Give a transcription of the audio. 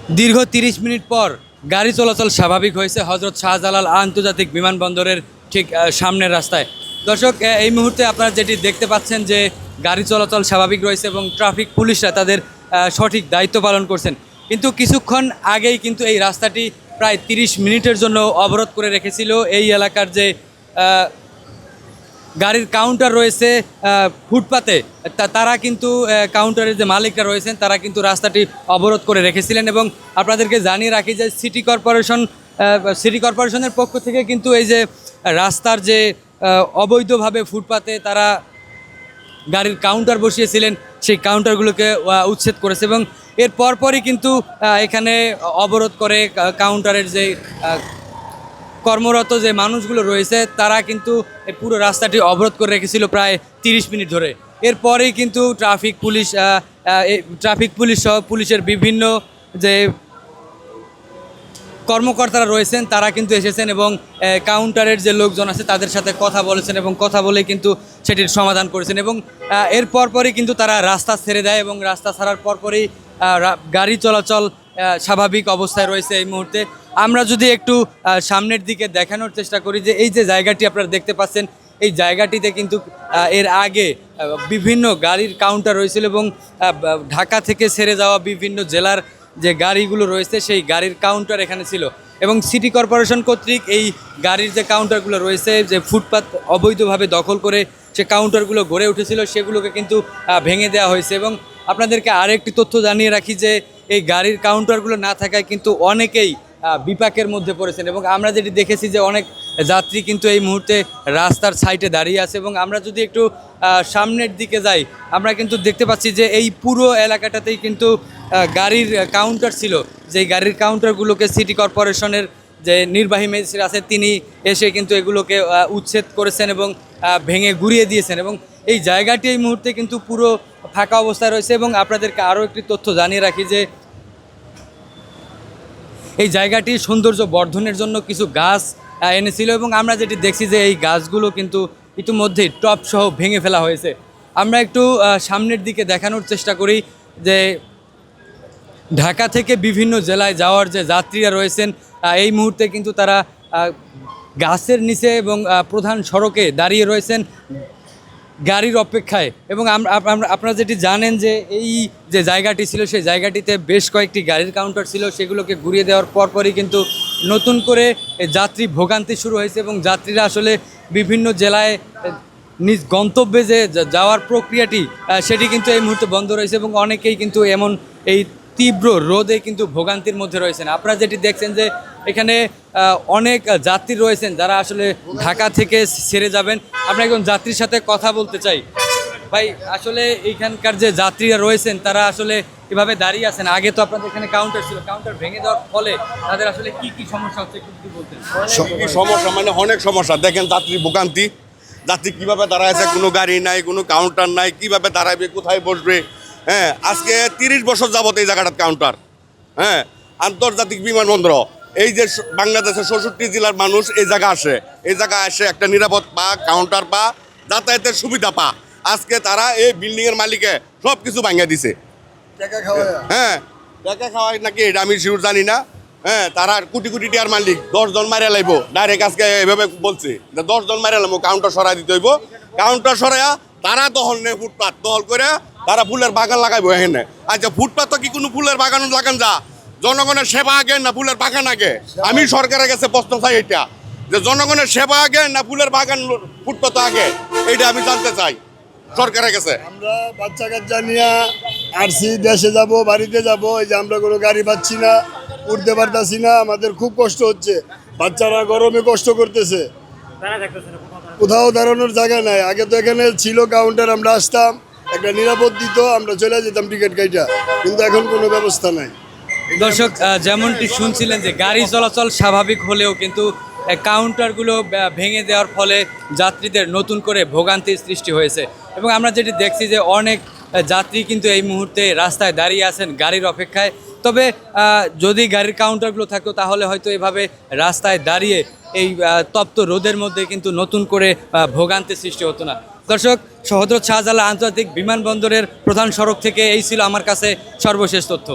দীর্ঘ ৩০ মিনিট পর গাড়ি চলাচল স্বাভাবিক হয়েছে হজরত শাহজালাল আন্তর্জাতিক বিমানবন্দরের ঠিক সামনের রাস্তায়। দর্শক, এই মুহূর্তে আপনারা যেটি দেখতে পাচ্ছেন যে গাড়ি চলাচল স্বাভাবিক রয়েছে এবং ট্রাফিক পুলিশরা তাদের সঠিক দায়িত্ব পালন করছেন। কিন্তু কিছুক্ষণ আগেই কিন্তু এই রাস্তাটি প্রায় ৩০ মিনিটের জন্য অবরোধ করে রেখেছিল এই এলাকার যে গাড়ির কাউন্টার রয়েছে ফুটপাতে, তারা কিন্তু কাউন্টারের যে মালিকরা রয়েছেন তারা কিন্তু রাস্তাটি অবরোধ করে রেখেছিলেন। এবং আপনাদেরকে জানিয়ে রাখি যে সিটি কর্পোরেশনের পক্ষ থেকে কিন্তু এই যে রাস্তার যে অবৈধভাবে ফুটপাতে তারা গাড়ির কাউন্টার বসিয়েছিলেন সেই কাউন্টারগুলোকে উচ্ছেদ করেছে এবং এর পরপরই কিন্তু এখানে অবরোধ করে কাউন্টারের যে কর্মরত যে মানুষগুলো রয়েছে তারা কিন্তু পুরো রাস্তাটি অবরোধ করে রেখেছিল প্রায় ৩০ মিনিট ধরে। এরপরেই কিন্তু ট্রাফিক পুলিশ সহ পুলিশের বিভিন্ন যে কর্মকর্তারা রয়েছেন তারা কিন্তু এসেছেন এবং কাউন্টারের যে লোকজন আছে তাদের সাথে কথা বলেছেন এবং কথা বলে কিন্তু সেটির সমাধান করেছেন। এবং এর পরপরই কিন্তু তারা রাস্তা ছেড়ে দেয় এবং রাস্তা ছাড়ার পরপরই গাড়ি চলাচল স্বাভাবিক অবস্থায় রয়েছে এই মুহূর্তে। আমরা যদি একটু সামনের দিকে দেখানোর চেষ্টা করি যে এই যে জায়গাটি আপনারা দেখতে পাচ্ছেন, এই জায়গাটিতে কিন্তু এর আগে বিভিন্ন গাড়ির কাউন্টার রয়েছিল এবং ঢাকা থেকে ছেড়ে যাওয়া বিভিন্ন জেলার যে গাড়িগুলো রয়েছে সেই গাড়ির কাউন্টার এখানে ছিল এবং সিটি কর্পোরেশন কর্তৃক এই গাড়ির যে কাউন্টারগুলো রয়েছে যে ফুটপাত অবৈধভাবে দখল করে সে কাউন্টারগুলো গড়ে উঠেছিল সেগুলোকে কিন্তু ভেঙে দেওয়া হয়েছে। এবং আপনাদেরকে আরেকটি তথ্য জানিয়ে রাখি যে এই গাড়ির কাউন্টারগুলো না থাকায় কিন্তু অনেকেই বিপাকের মধ্যে পড়েছেন এবং আমরা যেটি দেখেছি যে অনেক যাত্রী কিন্তু এই মুহূর্তে রাস্তার সাইডে দাঁড়িয়ে আছে। এবং আমরা যদি একটু সামনের দিকে যাই আমরা কিন্তু দেখতে পাচ্ছি যে এই পুরো এলাকাটাতেই কিন্তু গাড়ির কাউন্টার ছিল, যেই গাড়ির কাউন্টারগুলোকে সিটি কর্পোরেশনের যে নির্বাহী ম্যাজিস্ট্রেট আছে তিনি এসে কিন্তু এগুলোকে উচ্ছেদ করেছেন এবং ভেঙে গুঁড়িয়ে দিয়েছেন এবং এই জায়গাটি এই মুহূর্তে কিন্তু পুরো ফাঁকা অবস্থায় রয়েছে। এবং আপনাদেরকে আরও একটি তথ্য জানিয়ে রাখি যে এই জায়গাটির সৌন্দর্য বর্ধনের জন্য কিছু গাছ এনেছিল এবং আমরা যেটি দেখছি যে এই গাছগুলো কিন্তু ইতিমধ্যেই টপ সহ ভেঙে ফেলা হয়েছে। আমরা একটু সামনের দিকে দেখানোর চেষ্টা করি যে ঢাকা থেকে বিভিন্ন জেলায় যাওয়ার যে যাত্রীরা রয়েছেন এই মুহূর্তে কিন্তু তারা গাছের নিচে এবং প্রধান সড়কে দাঁড়িয়ে রয়েছেন গাড়ির অপেক্ষায়। এবং আপনারা যেটি জানেন যে এই যে জায়গাটি ছিল সেই জায়গাটিতে বেশ কয়েকটি গাড়ির কাউন্টার ছিল, সেগুলোকে ঘুরিয়ে দেওয়ার পরপরই কিন্তু নতুন করে যাত্রী ভোগান্তি শুরু হয়েছে এবং যাত্রীরা আসলে বিভিন্ন জেলায় নিজ গন্তব্যে যে যাওয়ার প্রক্রিয়াটি সেটি কিন্তু এই মুহূর্তে বন্ধ রয়েছে এবং অনেকেই কিন্তু এমন এই তীব্র রোদে কিন্তু ভোগান্তির মধ্যে রয়েছেন। আপনারা যেটি দেখছেন যে এখানে অনেক যাত্রী রয়েছেন যারা আসলে ঢাকা থেকে ছেড়ে যাবেন। আমরা একজন যাত্রীর সাথে কথা বলতে চাই। ভাই, আসলে এইখানকার যে যাত্রীরা রয়েছেন তারা আসলে এভাবে দাঁড়িয়ে আছেন, আগে তো আপনাদের এখানে কাউন্টার ছিল, কাউন্টার ভেঙে দেওয়ার ফলে তাদের আসলে কি কি সমস্যা হচ্ছে একটু কি বলতেন? সমস্যা মানে অনেক সমস্যা। দেখেন যাত্রী ভোগান্তি, যাত্রী কীভাবে দাঁড়ায়, কোনো গাড়ি নাই, কোনো কাউন্টার নাই, কীভাবে দাঁড়াবে, কোথায় বসবে। হ্যাঁ, আজকে 30 বছর যাবত এই জায়গাটার কাউন্টার। হ্যাঁ, আন্তর্জাতিক বিমানবন্দর, এই যে বাংলাদেশের 64 জেলার মানুষ এই জায়গায় আসে একটা নিরাপদ পা, কাউন্টার পা, যাতায়াতের সুবিধা পা। আজকে তারা এই বিল্ডিংয়ের মালিকে সব কিছু ভাঙিয়ে দিছে। হ্যাঁ, টাকা খাওয়ায় নাকি এটা আমি শিওর জানি না। হ্যাঁ, তারা কোটি কোটি টাকার মালিক, 10 জন মারে লাইব ডাইরেক্ট। আজকে এভাবে বলছে 10 জন মারে লাইব, কাউন্টার সরাই দিতে হইব। কাউন্টার সরাইয়া তারা দখল নেই, ফুটপাত দখল করে তারা ফুলের বাগান লাগাইবো এখানে। আচ্ছা, ফুটপাত তো কি কোনো ফুলের বাগান লাগান যা? জনগণের সেবা আগে না ফুলের বাগান আগে? আমি সরকারের কাছে প্রশ্ন চাই এটা, যে জনগণের সেবা আগে না ফুলের বাগান ফুটপাত আগে, এইটা আমি জানতে চাই সরকারের কাছে। আমরা বাচ্চা কাচ্চা নিয়ে আসছি, দেশে যাব, বাড়িতে যাব, এই যে আমরা কোনো গাড়ি পাচ্ছি না, উঠতে পারতাছি না, আমাদের খুব কষ্ট হচ্ছে। বাচ্চারা গরমে কষ্ট করতেছে, কোথাও দাঁড়ানোর জায়গা নাই। আগে তো এখানে ছিল কাউন্টার, আমরা আসতাম, একটা নিরাপদ দিত, আমরা চলে যেতাম টিকিট কাইটা, কিন্তু এখন কোনো ব্যবস্থা নাই। দর্শক, যেমনটি শুনছিলেন যে গাড়ি চলাচল স্বাভাবিক হলেও কিন্তু কাউন্টারগুলো ভেঙে দেওয়ার ফলে যাত্রীদের নতুন করে ভোগান্তির সৃষ্টি হয়েছে। এবং আমরা যেটি দেখছি যে অনেক যাত্রী কিন্তু এই মুহূর্তে রাস্তায় দাঁড়িয়ে আছেন গাড়ির অপেক্ষায়। তবে যদি গাড়ির কাউন্টারগুলো থাকতো তাহলে হয়তো এভাবে রাস্তায় দাঁড়িয়ে এই তপ্ত রোদের মধ্যে কিন্তু নতুন করে ভোগান্তির সৃষ্টি হতো না। দর্শক, হযরত শাহজালাল আন্তর্জাতিক বিমানবন্দরের প্রধান সড়ক থেকে এই ছিল আমার কাছে সর্বশেষ তথ্য।